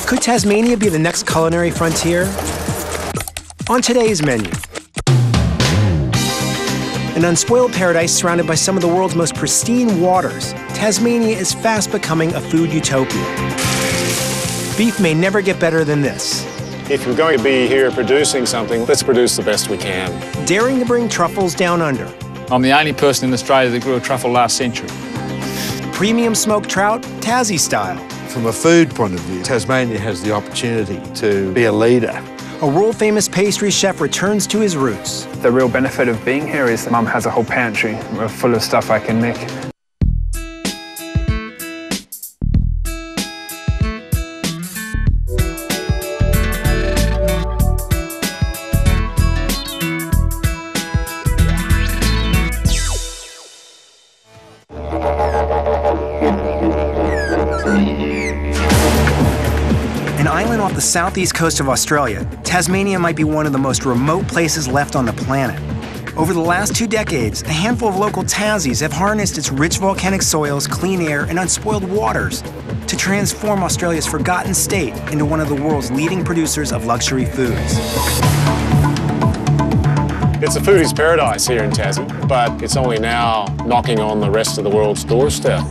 Could Tasmania be the next culinary frontier? On today's menu, an unspoiled paradise surrounded by some of the world's most pristine waters, Tasmania is fast becoming a food utopia. Beef may never get better than this. If we're going to be here producing something, let's produce the best we can. Daring to bring truffles down under. I'm the only person in Australia that grew a truffle last century. Premium smoked trout, Tassie style. From a food point of view, Tasmania has the opportunity to be a leader. A world-famous pastry chef returns to his roots. The real benefit of being here is Mum has a whole pantry full of stuff I can make. An island off the southeast coast of Australia, Tasmania might be one of the most remote places left on the planet. Over the last 2 decades, a handful of local Tassies have harnessed its rich volcanic soils, clean air, and unspoiled waters to transform Australia's forgotten state into one of the world's leading producers of luxury foods. It's a foodie's paradise here in Tassie, but it's only now knocking on the rest of the world's doorstep.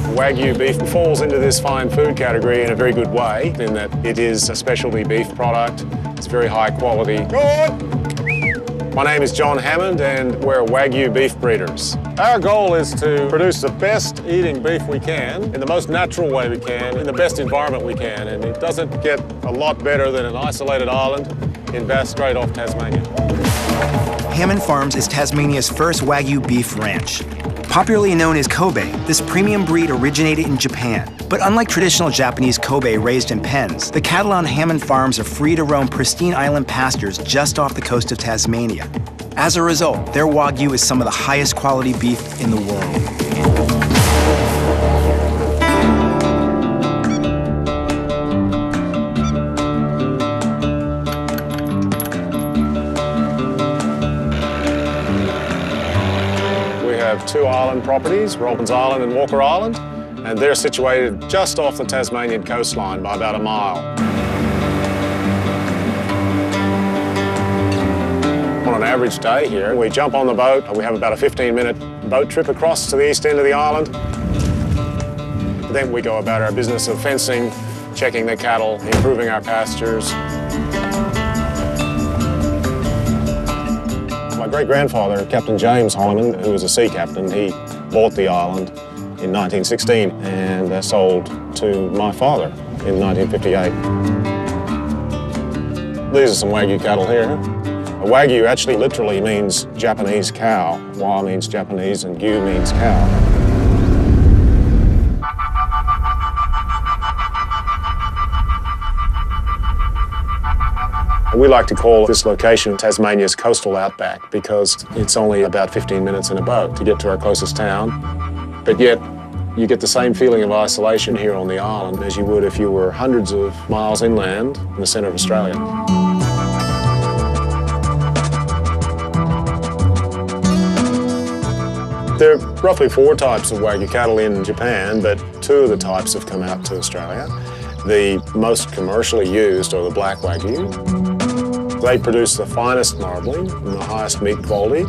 Wagyu beef falls into this fine food category in a very good way, in that it is a specialty beef product. It's very high quality. My name is John Hammond and we're Wagyu beef breeders. Our goal is to produce the best eating beef we can in the most natural way we can, in the best environment we can, and it doesn't get a lot better than an isolated island in Bass Strait off Tasmania. Hammond Farms is Tasmania's first Wagyu beef ranch. Popularly known as Kobe, this premium breed originated in Japan. But unlike traditional Japanese Kobe raised in pens, the cattle on Hammond Farms are free to roam pristine island pastures just off the coast of Tasmania. As a result, their Wagyu is some of the highest quality beef in the world. We have 2 island properties, Robins Island and Walker Island, and they're situated just off the Tasmanian coastline by about a mile. On an average day here, we jump on the boat, we have about a 15-minute boat trip across to the east end of the island. Then we go about our business of fencing, checking the cattle, improving our pastures. My great-grandfather, Captain James Holliman, who was a sea captain, he bought the island in 1916 and sold to my father in 1958. These are some Wagyu cattle here. Wagyu actually literally means Japanese cow. Wa means Japanese and Gyu means cow. We like to call this location Tasmania's coastal outback because it's only about 15 minutes in a boat to get to our closest town. But yet, you get the same feeling of isolation here on the island as you would if you were hundreds of miles inland in the centre of Australia. There are roughly 4 types of Wagyu cattle in Japan, but 2 of the types have come out to Australia. The most commercially used are the black Wagyu. They produce the finest marbling and the highest meat quality,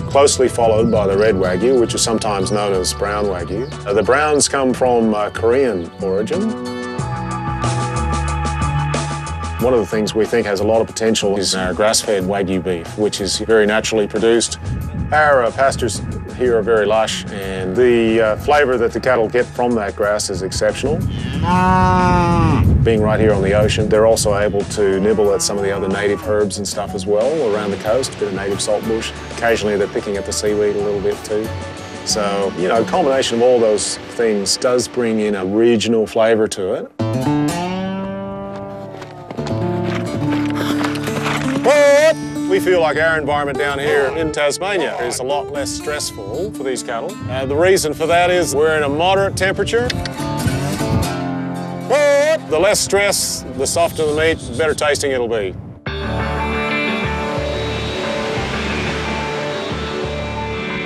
closely followed by the red Wagyu, which is sometimes known as brown Wagyu. The browns come from Korean origin. One of the things we think has a lot of potential is our grass-fed Wagyu beef, which is very naturally produced. Our pastures here are very lush, and the flavour that the cattle get from that grass is exceptional. Being right here on the ocean, they're also able to nibble at some of the other native herbs and stuff as well around the coast, a bit of native saltbush. Occasionally they're picking at the seaweed a little bit too. So, you know, a combination of all those things does bring in a regional flavour to it. We feel like our environment down here in Tasmania is a lot less stressful for these cattle. The reason for that is we're in a moderate temperature. The less stress, the softer the meat, the better tasting it'll be.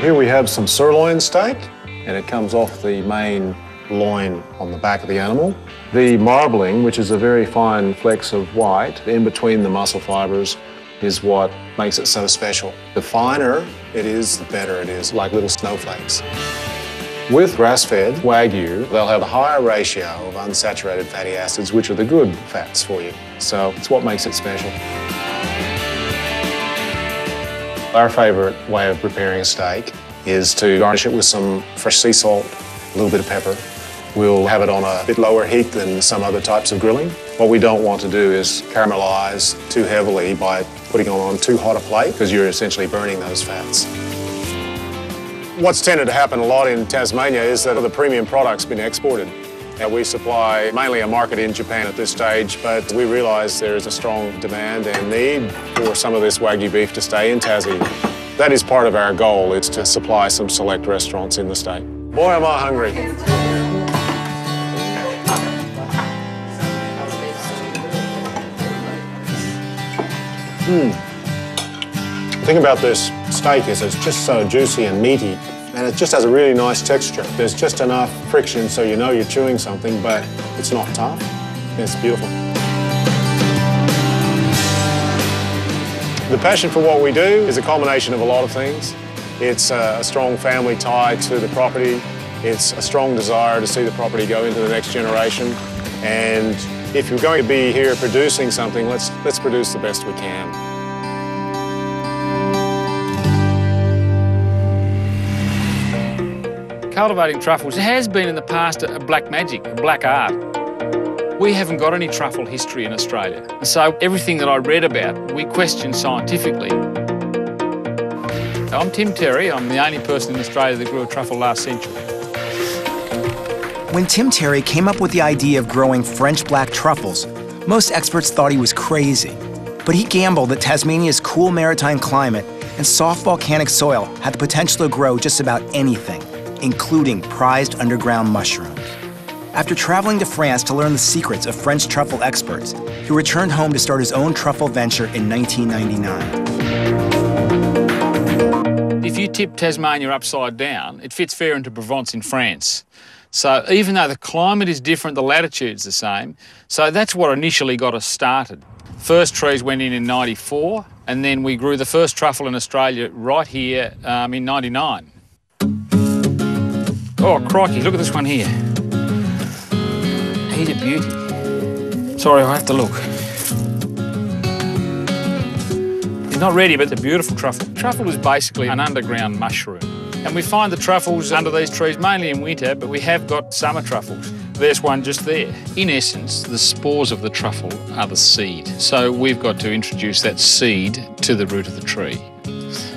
Here we have some sirloin steak, and it comes off the main loin on the back of the animal. The marbling, which is a very fine flecks of white in between the muscle fibres, is what makes it so special. The finer it is, the better it is, like little snowflakes. With grass-fed Wagyu, they'll have a higher ratio of unsaturated fatty acids, which are the good fats for you. So it's what makes it special. Our favourite way of preparing a steak is to garnish it with some fresh sea salt, a little bit of pepper. We'll have it on a bit lower heat than some other types of grilling. What we don't want to do is caramelise too heavily by putting it on too hot a plate, because you're essentially burning those fats. What's tended to happen a lot in Tasmania is that the premium product's been exported. Now, we supply mainly a market in Japan at this stage, but we realise there is a strong demand and need for some of this Wagyu beef to stay in Tassie. That is part of our goal, is to supply some select restaurants in the state. Boy, am I hungry. The thing about this steak is it's just so juicy and meaty, and it just has a really nice texture. There's just enough friction so you know you're chewing something, but it's not tough. It's beautiful. The passion for what we do is a combination of a lot of things. It's a strong family tie to the property. It's a strong desire to see the property go into the next generation. And if you're going to be here producing something, let's produce the best we can. Cultivating truffles has been in the past a black magic, a black art. We haven't got any truffle history in Australia. So everything that I read about, we question scientifically. I'm Tim Terry. I'm the only person in Australia that grew a truffle last century. When Tim Terry came up with the idea of growing French black truffles, most experts thought he was crazy. But he gambled that Tasmania's cool maritime climate and soft volcanic soil had the potential to grow just about anything, including prized underground mushrooms. After traveling to France to learn the secrets of French truffle experts, he returned home to start his own truffle venture in 1999. If you tip Tasmania upside down, it fits fair into Provence in France. So even though the climate is different, the latitude's the same. So that's what initially got us started. First trees went in '94, and then we grew the first truffle in Australia right here in '99. Oh, crikey, look at this one here. He's a beauty. Sorry, I have to look. He's not ready, but it's a beautiful truffle. Truffle is basically an underground mushroom. And we find the truffles under these trees mainly in winter, but we have got summer truffles. There's one just there. In essence, the spores of the truffle are the seed. So we've got to introduce that seed to the root of the tree.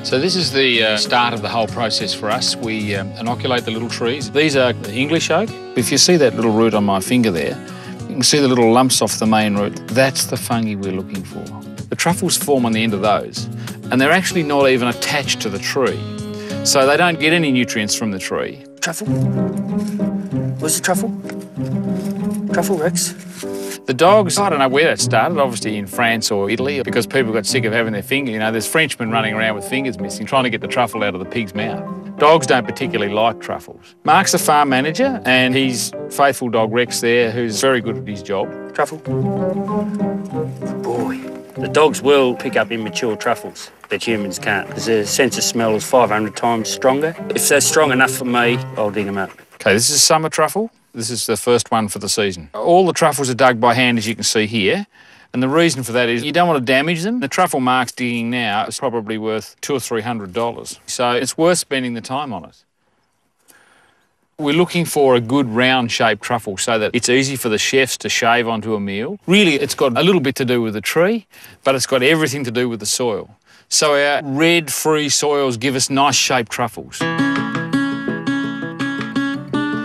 So this is the start of the whole process for us. We inoculate the little trees. These are English oak. If you see that little root on my finger there, you can see the little lumps off the main root. That's the fungi we're looking for. The truffles form on the end of those, and they're actually not even attached to the tree. So they don't get any nutrients from the tree. Truffle? Where's the truffle? Truffle, Rex? The dogs, I don't know where that started, obviously in France or Italy, because people got sick of having their finger. You know, there's Frenchmen running around with fingers missing, trying to get the truffle out of the pig's mouth. Dogs don't particularly like truffles. Mark's the farm manager, and his faithful dog Rex there, who's very good at his job. Truffle? Boy. The dogs will pick up immature truffles that humans can't. Their sense of smell is 500 times stronger. If they're strong enough for me, I'll dig them up. Okay, this is summer truffle. This is the first one for the season. All the truffles are dug by hand, as you can see here. And the reason for that is you don't want to damage them. The truffle Mark's digging now is probably worth $200 or $300. So it's worth spending the time on it. We're looking for a good round-shaped truffle so that it's easy for the chefs to shave onto a meal. Really, it's got a little bit to do with the tree, but it's got everything to do with the soil. So our red, free soils give us nice-shaped truffles.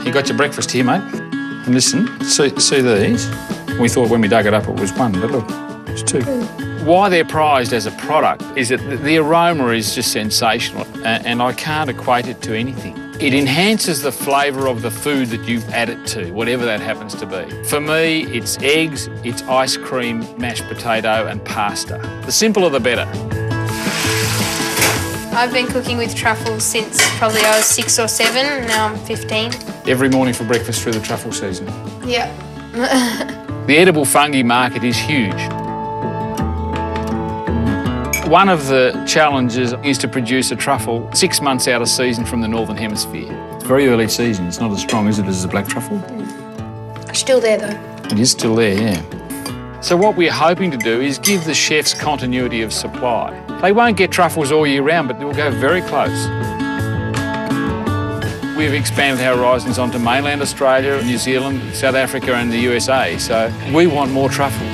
You got your breakfast here, mate. And listen, see these? We thought when we dug it up it was one, but look, it's two. Why they're prized as a product is that the aroma is just sensational, and I can't equate it to anything. It enhances the flavour of the food that you've added to, whatever that happens to be. For me, it's eggs, it's ice cream, mashed potato and pasta. The simpler the better. I've been cooking with truffles since probably I was 6 or 7, now I'm 15. every morning for breakfast through the truffle season. Yeah. The edible fungi market is huge. One of the challenges is to produce a truffle 6 months out of season from the Northern Hemisphere. It's very early season. It's not as strong, is it, as the black truffle? Still there, though. It is still there, yeah. So what we're hoping to do is give the chefs continuity of supply. They won't get truffles all year round, but they'll go very close. We've expanded our horizons onto mainland Australia, New Zealand, South Africa and the USA, so we want more truffle.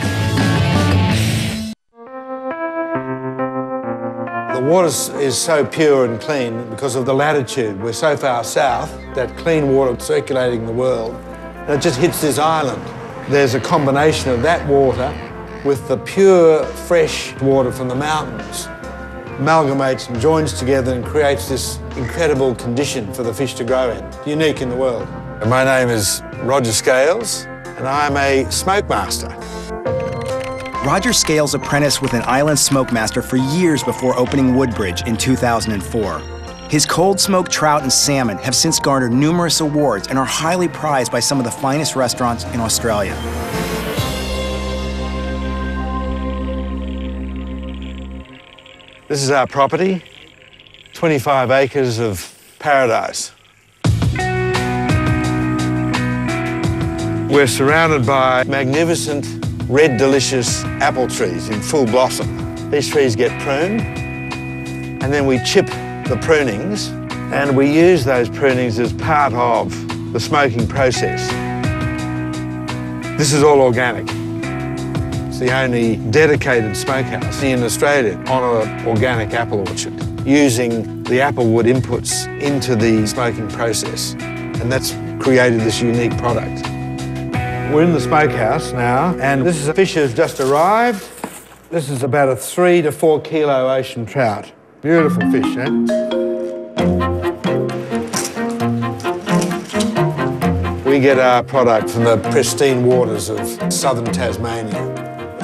The water is so pure and clean because of the latitude. We're so far south that clean water circulating the world, and it just hits this island. There's a combination of that water with the pure, fresh water from the mountains, amalgamates and joins together and creates this incredible condition for the fish to grow in, unique in the world. And my name is Roger Scales, and I'm a smoke master. Roger Scales apprenticed with an island smoke master for years before opening Woodbridge in 2004. His cold smoked trout and salmon have since garnered numerous awards and are highly prized by some of the finest restaurants in Australia. This is our property, 25 acres of paradise. We're surrounded by magnificent, red, delicious apple trees in full blossom. These trees get pruned, and then we chip the prunings, and we use those prunings as part of the smoking process. This is all organic. It's the only dedicated smokehouse in Australia on an organic apple orchard, using the apple wood inputs into the smoking process, and that's created this unique product. We're in the smokehouse now, and this is a fish that's just arrived. This is about a 3 to 4 kilo ocean trout. Beautiful fish, eh? We get our product from the pristine waters of southern Tasmania.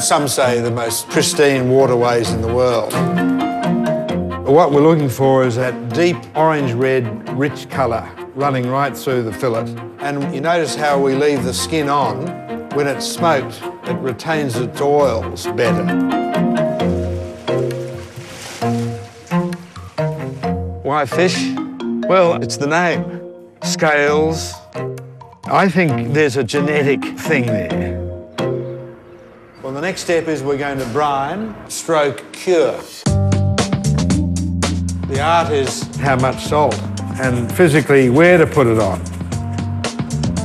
Some say the most pristine waterways in the world. What we're looking for is that deep orange-red, rich colour running right through the fillet. And you notice how we leave the skin on. When it's smoked, it retains its oils better. Why fish? Well, it's the name. Scales. I think there's a genetic thing there. Well, the next step is we're going to brine, stroke, cure. The art is how much salt and physically where to put it on.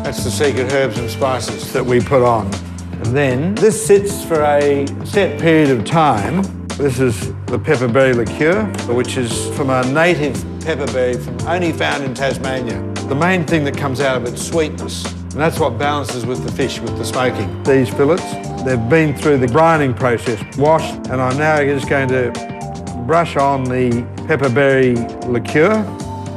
That's the secret herbs and spices that we put on. And then this sits for a set period of time. This is the pepperberry liqueur, which is from a native pepperberry only found in Tasmania. The main thing that comes out of it is sweetness, and that's what balances with the fish, with the smoking. These fillets, they've been through the brining process, washed, and I'm now just going to brush on the pepperberry liqueur,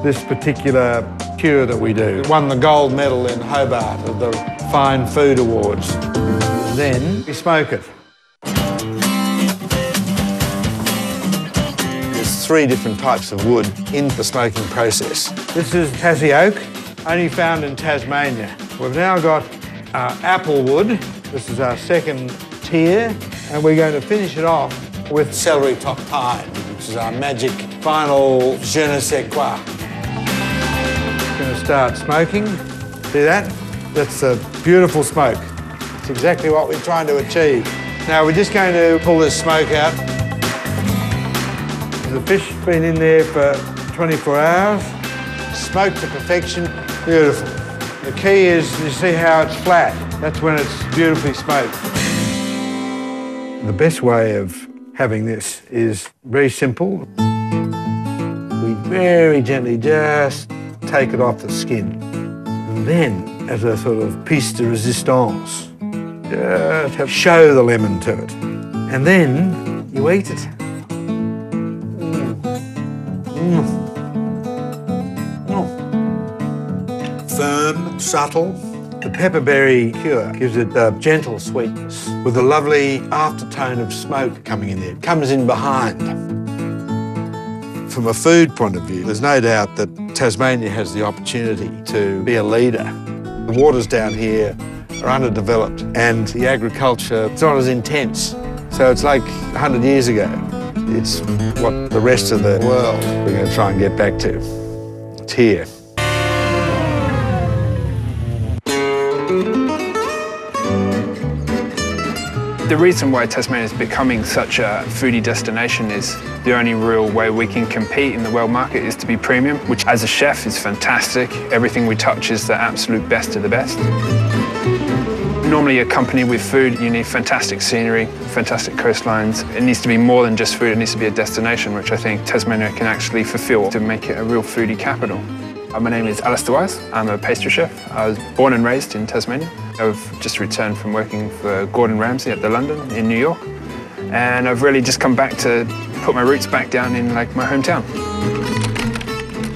this particular cure that we do. It won the gold medal in Hobart at the Fine Food Awards. Then we smoke it. There's 3 different types of wood in the smoking process. This is Tassie oak, only found in Tasmania. We've now got our apple wood. This is our second tier, and we're going to finish it off with celery top pine, which is our magic final je ne sais quoi. Going to start smoking. See that? That's a beautiful smoke. It's exactly what we're trying to achieve. Now we're just going to pull this smoke out. The fish's been in there for 24 hours. Smoked to perfection. Beautiful. The key is, you see how it's flat? That's when it's beautifully smoked. The best way of having this is very simple. We very gently just take it off the skin. And then, as a sort of piece de resistance, just show the lemon to it. And then you eat it. Firm, subtle. The pepperberry cure gives it a gentle sweetness with a lovely aftertone of smoke coming in there. It comes in behind. From a food point of view, there's no doubt that Tasmania has the opportunity to be a leader. The waters down here are underdeveloped and the agriculture is not as intense. So it's like 100 years ago. It's what the rest of the world we're going to try and get back to. It's here. The reason why Tasmania is becoming such a foodie destination is the only real way we can compete in the world market is to be premium, which as a chef is fantastic. Everything we touch is the absolute best of the best. Normally accompanied with food, you need fantastic scenery, fantastic coastlines. It needs to be more than just food, it needs to be a destination, which I think Tasmania can actually fulfill to make it a real foodie capital. My name is Alistair Wise. I'm a pastry chef. I was born and raised in Tasmania. I've just returned from working for Gordon Ramsay at the London in New York. And I've really just come back to put my roots back down in like my hometown.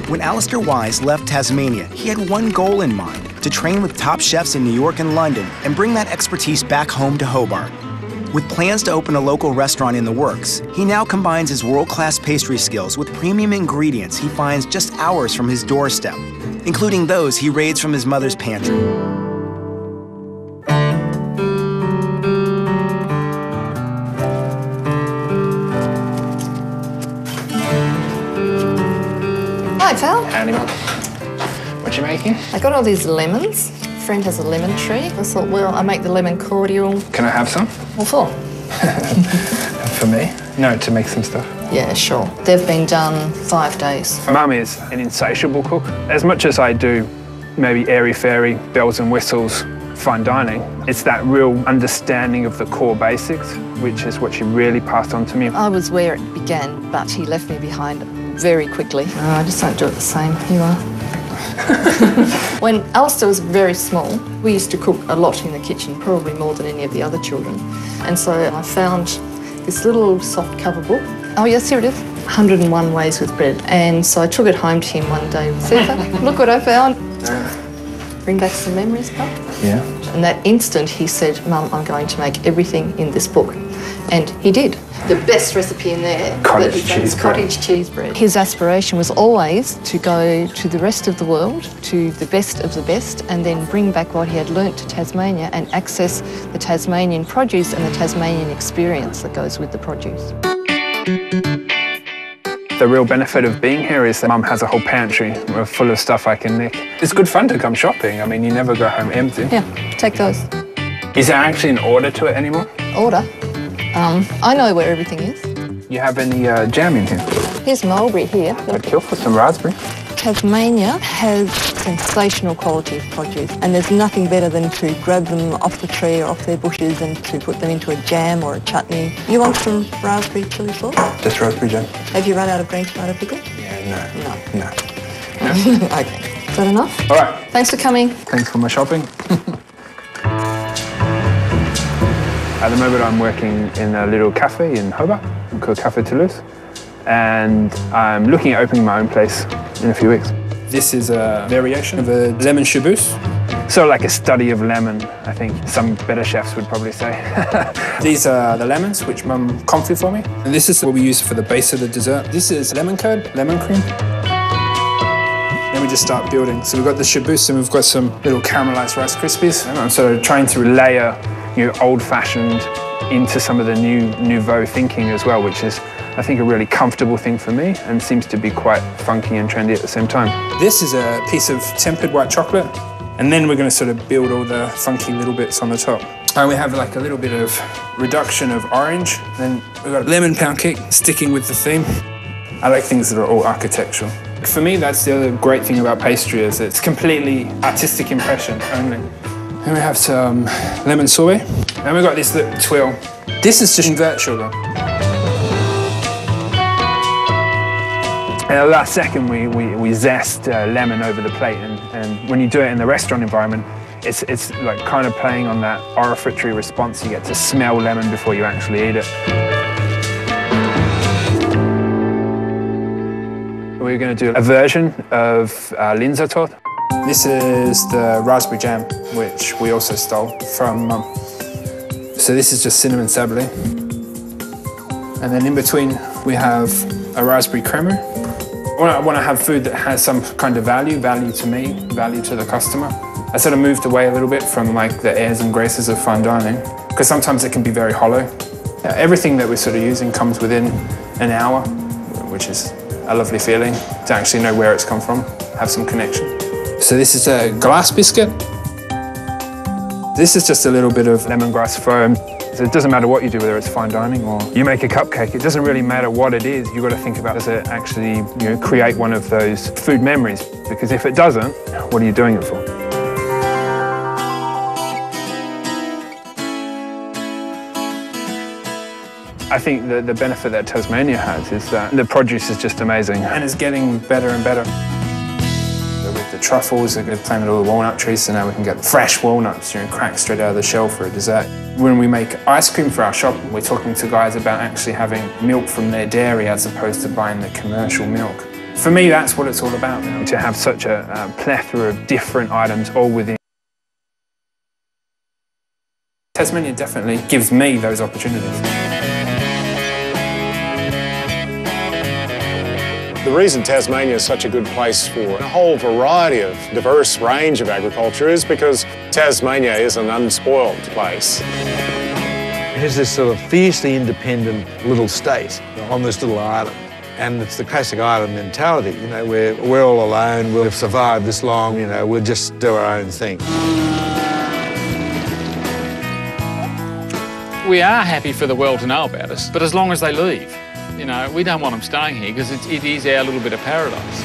When Alistair Wise left Tasmania, he had one goal in mind: to train with top chefs in New York and London and bring that expertise back home to Hobart. With plans to open a local restaurant in the works, he now combines his world-class pastry skills with premium ingredients he finds just hours from his doorstep, including those he raids from his mother's pantry. Hi, Val. Howdy, Mum. What you making? I got all these lemons. A friend has a lemon tree. I thought, well, I make the lemon cordial. Can I have some? What for? For me? No, to make some stuff. Yeah, sure. They've been done 5 days. Mum is an insatiable cook. As much as I do maybe airy-fairy, bells and whistles, fine dining, it's that real understanding of the core basics, which is what she really passed on to me. I was where it began, but he left me behind very quickly. No, I just don't do it the same. You are. When Alistair was very small, we used to cook a lot in the kitchen, probably more than any of the other children. And so I found this little soft cover book. Oh yes, here it is. 101 Ways with Bread. And so I took it home to him one day. Super, look what I found. Bring back some memories, Pop. Yeah. And that instant he said, Mum, I'm going to make everything in this book. And he did. The best recipe in there Cottage cottage cheese bread. His aspiration was always to go to the rest of the world, to the best of the best, and then bring back what he had learnt to Tasmania and access the Tasmanian produce and the Tasmanian experience that goes with the produce. The real benefit of being here is that Mum has a whole pantry full of stuff I can nick. It's good fun to come shopping. I mean, you never go home empty. Yeah, take those. Is there actually an order to it anymore? Order? I know where everything is. You have any jam in here? Here's mulberry here. I'd kill for some raspberry. Tasmania has sensational quality of produce, and there's nothing better than to grab them off the tree or off their bushes and to put them into a jam or a chutney. You want some raspberry chili sauce? Just raspberry jam. Have you run out of green tomato pickle? Yeah, no. No. Okay. Is that enough? All right. Thanks for coming. Thanks for my shopping. At the moment, I'm working in a little cafe in Hobart called Cafe Toulouse, and I'm looking at opening my own place in a few weeks. This is a variation of a lemon shaboose. Sort of like a study of lemon, I think some better chefs would probably say. These are the lemons, which Mum confit for me. And this is what we use for the base of the dessert. This is lemon curd, lemon cream. Then we just start building. So we've got the shaboose and we've got some little caramelized Rice Krispies. And I'm sort of trying to layer, old-fashioned into some of the new nouveau thinking as well, which is, I think, a really comfortable thing for me and seems to be quite funky and trendy at the same time. This is a piece of tempered white chocolate, and then we're going to sort of build all the funky little bits on the top. And we have like a little bit of reduction of orange, then we've got lemon pound cake, sticking with the theme. I like things that are all architectural. For me, that's the other great thing about pastry, is it's completely artistic impression only. Then we have some lemon sorbet. And we've got this little twill. This is just invert sugar. At the last second, we zest lemon over the plate, and when you do it in the restaurant environment, it's like kind of playing on that olfactory response. You get to smell lemon before you actually eat it. We're going to do a version of Linzertorte. This is the raspberry jam, which we also stole from Mum. So this is just cinnamon sablé. And then in between, we have a raspberry crema. I want to have food that has some kind of value to me, value to the customer. I sort of moved away a little bit from like the airs and graces of fine dining, because sometimes it can be very hollow. Everything that we're sort of using comes within an hour, which is a lovely feeling to actually know where it's come from, have some connection. So this is a glass biscuit. This is just a little bit of lemongrass foam. So it doesn't matter what you do, whether it's fine dining or you make a cupcake, it doesn't really matter what it is. You've got to think about, does it actually create one of those food memories? Because if it doesn't, what are you doing it for? I think the benefit that Tasmania has is that the produce is just amazing and it's getting better and better. With the truffles, they've planted all the walnut trees, so now we can get fresh walnuts, cracked straight out of the shell for a dessert. When we make ice cream for our shop, we're talking to guys about actually having milk from their dairy as opposed to buying the commercial milk. For me, that's what it's all about now, to have such a plethora of different items all within. Tasmania definitely gives me those opportunities. The reason Tasmania is such a good place for a whole variety of diverse range of agriculture is because Tasmania is an unspoiled place. It has this sort of fiercely independent little state on this little island. And it's the classic island mentality, where we're all alone, we've survived this long, we'll just do our own thing. We are happy for the world to know about us, but as long as they leave. We don't want them staying here because it is our little bit of paradise.